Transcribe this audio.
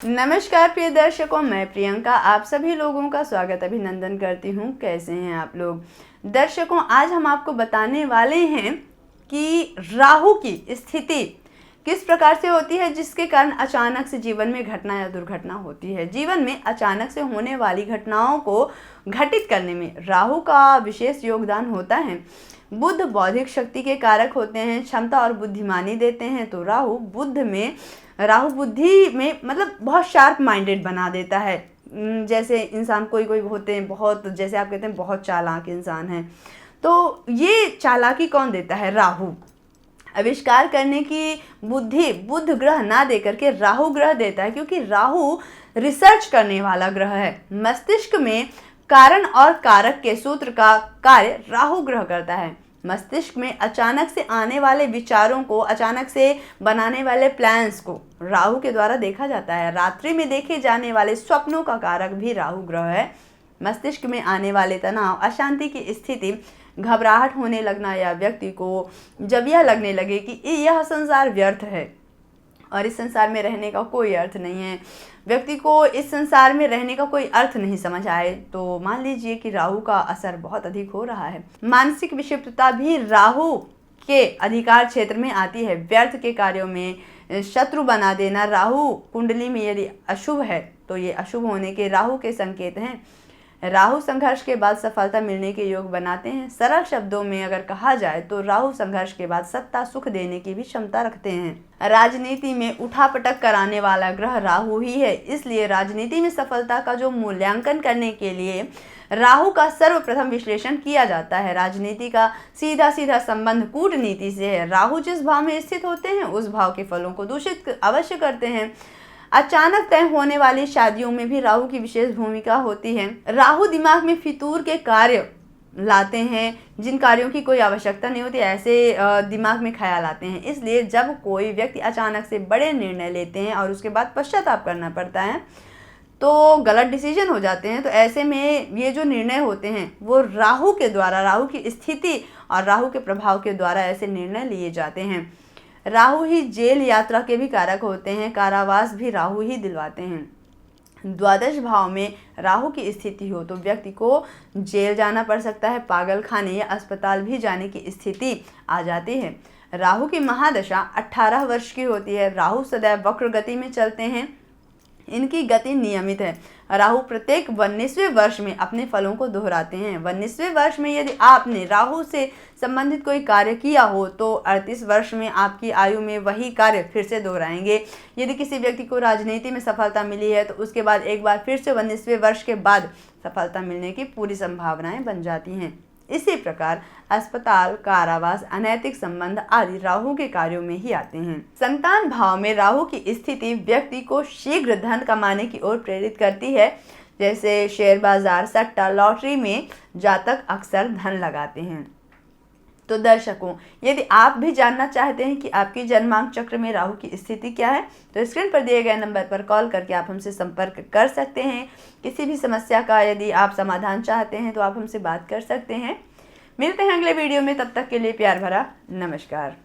नमस्कार प्रिय दर्शकों, मैं प्रियंका आप सभी लोगों का स्वागत अभिनंदन करती हूँ। कैसे हैं आप लोग दर्शकों? आज हम आपको बताने वाले हैं कि राहु की स्थिति किस प्रकार से होती है, जिसके कारण अचानक से जीवन में घटना या दुर्घटना होती है। जीवन में अचानक से होने वाली घटनाओं को घटित करने में राहु का विशेष योगदान होता है। बुध बौद्धिक शक्ति के कारक होते हैं, क्षमता और बुद्धिमानी देते हैं। तो राहु बुद्धि में मतलब बहुत शार्प माइंडेड बना देता है। जैसे इंसान कोई होते हैं बहुत, जैसे आप कहते हैं बहुत चालाक इंसान है, तो ये चालाकी कौन देता है? राहु। आविष्कार करने की बुद्धि बुध ग्रह ना देकर के राहु ग्रह देता है, क्योंकि राहु रिसर्च करने वाला ग्रह है। मस्तिष्क में कारण और कारक के सूत्र का कार्य राहु ग्रह करता है। मस्तिष्क में अचानक से आने वाले विचारों को, अचानक से बनाने वाले प्लान्स को राहु के द्वारा देखा जाता है। रात्रि में देखे जाने वाले स्वप्नों का कारक भी राहु ग्रह है। मस्तिष्क में आने वाले तनाव, अशांति की स्थिति, घबराहट होने लगना या व्यक्ति को जब यह लगने लगे कि यह संसार व्यर्थ है और इस संसार में रहने का कोई अर्थ नहीं है, व्यक्ति को इस संसार में रहने का कोई अर्थ नहीं समझ आए, तो मान लीजिए कि राहु का असर बहुत अधिक हो रहा है। मानसिक विक्षिप्तता भी राहु के अधिकार क्षेत्र में आती है। व्यर्थ के कार्यों में शत्रु बना देना राहु कुंडली में यदि अशुभ है तो ये अशुभ होने के राहु के संकेत हैं। राहु संघर्ष के बाद सफलता मिलने के योग बनाते हैं। सरल शब्दों में अगर कहा जाए तो राहु संघर्ष के बाद सत्ता सुख देने की भी क्षमता रखते हैं। राजनीति में उठापटक कराने वाला ग्रह राहु ही है, इसलिए राजनीति में सफलता का जो मूल्यांकन करने के लिए राहु का सर्वप्रथम विश्लेषण किया जाता है। राजनीति का सीधा सीधा संबंध कूटनीति से है। राहु जिस भाव में स्थित होते हैं उस भाव के फलों को दूषित अवश्य करते हैं। अचानक तय होने वाली शादियों में भी राहु की विशेष भूमिका होती है। राहु दिमाग में फितूर के कार्य लाते हैं, जिन कार्यों की कोई आवश्यकता नहीं होती, ऐसे दिमाग में ख्याल आते हैं। इसलिए जब कोई व्यक्ति अचानक से बड़े निर्णय लेते हैं और उसके बाद पश्चाताप करना पड़ता है तो गलत डिसीजन हो जाते हैं। तो ऐसे में ये जो निर्णय होते हैं वो राहु के द्वारा, राहु की स्थिति और राहु के प्रभाव के द्वारा ऐसे निर्णय लिए जाते हैं। राहु ही जेल यात्रा के भी कारक होते हैं। कारावास भी राहु ही दिलवाते हैं। द्वादश भाव में राहु की स्थिति हो तो व्यक्ति को जेल जाना पड़ सकता है, पागल खाने या अस्पताल भी जाने की स्थिति आ जाती है। राहु की महादशा 18 वर्ष की होती है। राहु सदैव वक्र गति में चलते हैं, इनकी गति नियमित है। राहु प्रत्येक 19वें वर्ष में अपने फलों को दोहराते हैं। 19वें वर्ष में यदि आपने राहु से संबंधित कोई कार्य किया हो तो 38 वर्ष में आपकी आयु में वही कार्य फिर से दोहराएंगे। यदि किसी व्यक्ति को राजनीति में सफलता मिली है तो उसके बाद एक बार फिर से 19वें वर्ष के बाद सफलता मिलने की पूरी संभावनाएं बन जाती हैं। इसी प्रकार अस्पताल, कारावास, अनैतिक संबंध आदि राहु के कार्यों में ही आते हैं। संतान भाव में राहु की स्थिति व्यक्ति को शीघ्र धन कमाने की ओर प्रेरित करती है। जैसे शेयर बाजार, सट्टा, लॉटरी में जातक अक्सर धन लगाते हैं। तो दर्शकों, यदि आप भी जानना चाहते हैं कि आपकी जन्मांक चक्र में राहु की स्थिति क्या है तो स्क्रीन पर दिए गए नंबर पर कॉल करके आप हमसे संपर्क कर सकते हैं। किसी भी समस्या का यदि आप समाधान चाहते हैं तो आप हमसे बात कर सकते हैं। मिलते हैं अगले वीडियो में, तब तक के लिए प्यार भरा नमस्कार।